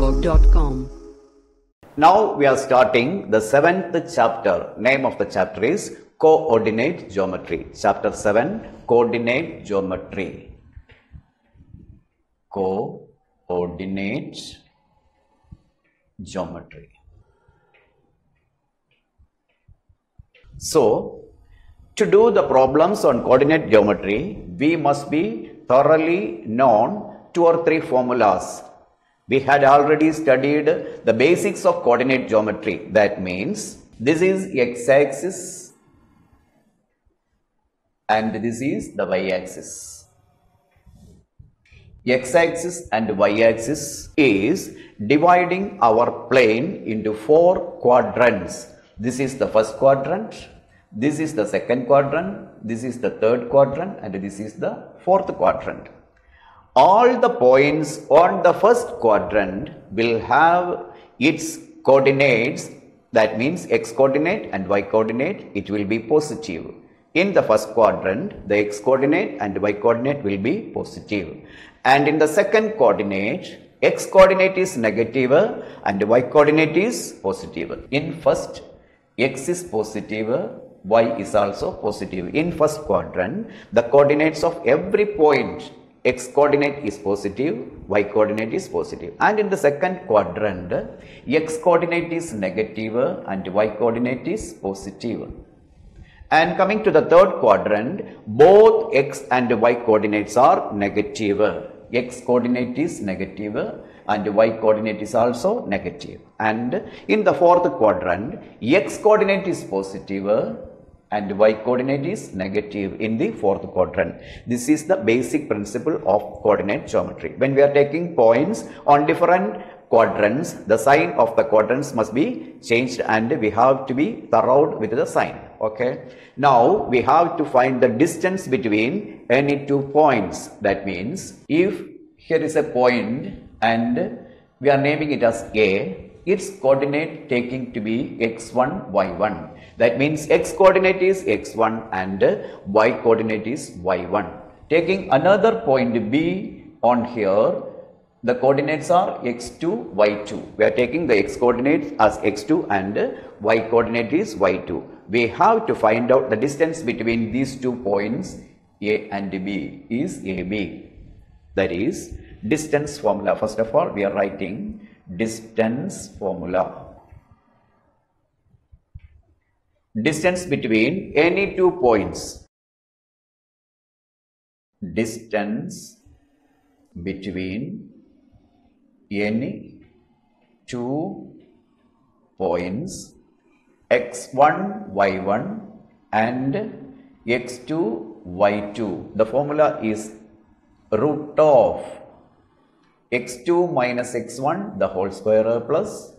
StudyTalk.com. Now we are starting the 7th chapter. Name of the chapter is Coordinate Geometry. Chapter 7, Coordinate Geometry. Coordinate Geometry. So, to do the problems on coordinate geometry, we must be thoroughly known 2 or 3 formulas. We had already studied the basics of coordinate geometry. That means this is x-axis and this is the y-axis. X-axis and y-axis is dividing our plane into 4 quadrants. This is the first quadrant, this is the second quadrant, this is the third quadrant, and this is the fourth quadrant. All the points on the first quadrant will have its coordinates, that means x coordinate and y coordinate, it will be positive. In the first quadrant, the x coordinate and y coordinate will be positive. And in the second coordinate, x coordinate is negative and y coordinate is positive. In first, x is positive, y is also positive. In first quadrant, the coordinates of every point, x coordinate is positive, y coordinate is positive. And in the second quadrant, x coordinate is negative and y coordinate is positive. And coming to the third quadrant, both x and y coordinates are negative. X coordinate is negative and y coordinate is also negative. And in the fourth quadrant, x coordinate is positive and y coordinate is negative in the fourth quadrant. This is the basic principle of coordinate geometry. When we are taking points on different quadrants, the sign of the quadrants must be changed and we have to be thorough with the sign. Okay. Now we have to find the distance between any 2 points. That means if here is a point and we are naming it as A, its coordinate taking to be x1, y1. That means x coordinate is x1 and y coordinate is y1. Taking another point B on here, the coordinates are x2, y2. We are taking the x coordinates as x2 and y coordinate is y2. We have to find out the distance between these 2 points A and B is AB. That is distance formula. First of all, we are writing distance formula. Distance between any 2 points. Distance between any 2 points x1, y1 and x2, y2. The formula is root of x2 minus x1 the whole square plus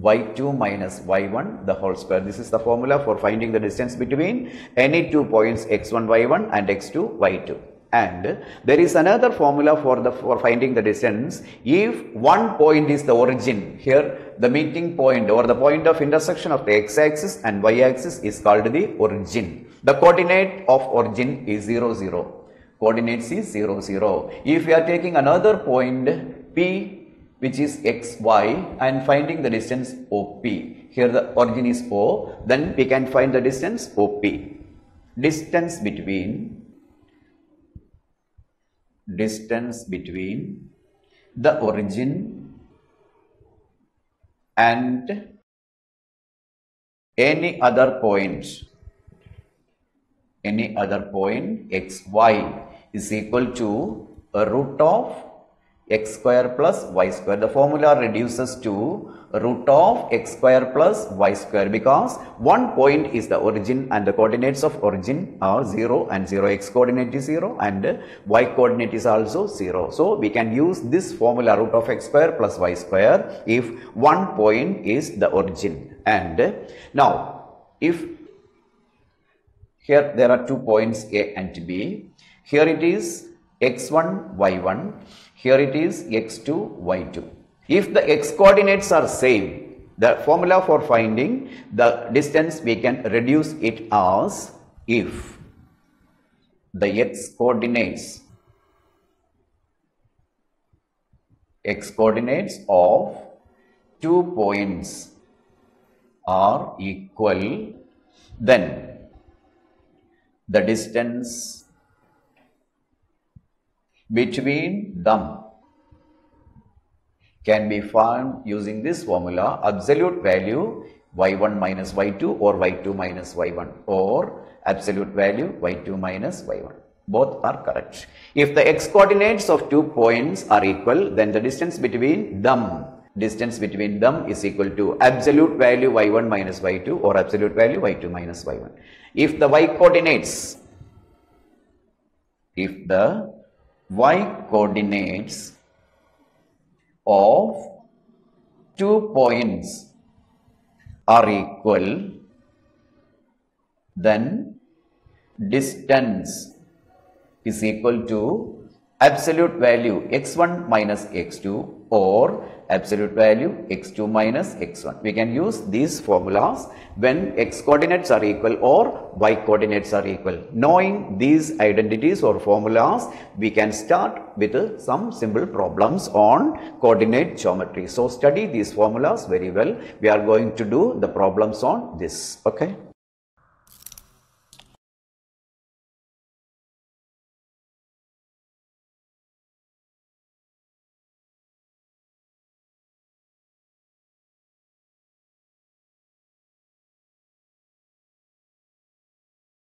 y2 minus y1 the whole square. This is the formula for finding the distance between any 2 points x1, y1 and x2, y2. And there is another formula for finding the distance. If one point is the origin, here the meeting point or the point of intersection of the x-axis and y-axis is called the origin. The coordinate of origin is 0, 0. Coordinates is 0, 0. If we are taking another point P, which is xy, and finding the distance OP, here the origin is O, then we can find the distance OP. Distance between the origin and any other point xy is equal to a root of x square plus y square. The formula reduces to root of x square plus y square because one point is the origin and the coordinates of origin are 0 and 0. X coordinate is 0 and y coordinate is also 0. So we can use this formula root of x square plus y square if one point is the origin. And now if here there are 2 points A and B, here it is x1, y1, here it is x2, y2. If the x coordinates are same, the formula for finding the distance we can reduce it as if the x coordinates of 2 points are equal, then the distance between them can be found using this formula: absolute value y1 minus y2 or y2 minus y1, or absolute value y2 minus y1. Both are correct. If the x coordinates of 2 points are equal, then the distance between them is equal to absolute value y1 minus y2 or absolute value y2 minus y1. If the y coordinates of 2 points are equal, then distance is equal to absolute value x1 minus x2 or absolute value x2 minus x1. We can use these formulas when x coordinates are equal or y coordinates are equal. Knowing these identities or formulas, we can start with some simple problems on coordinate geometry. So study these formulas very well. We are going to do the problems on this. Okay.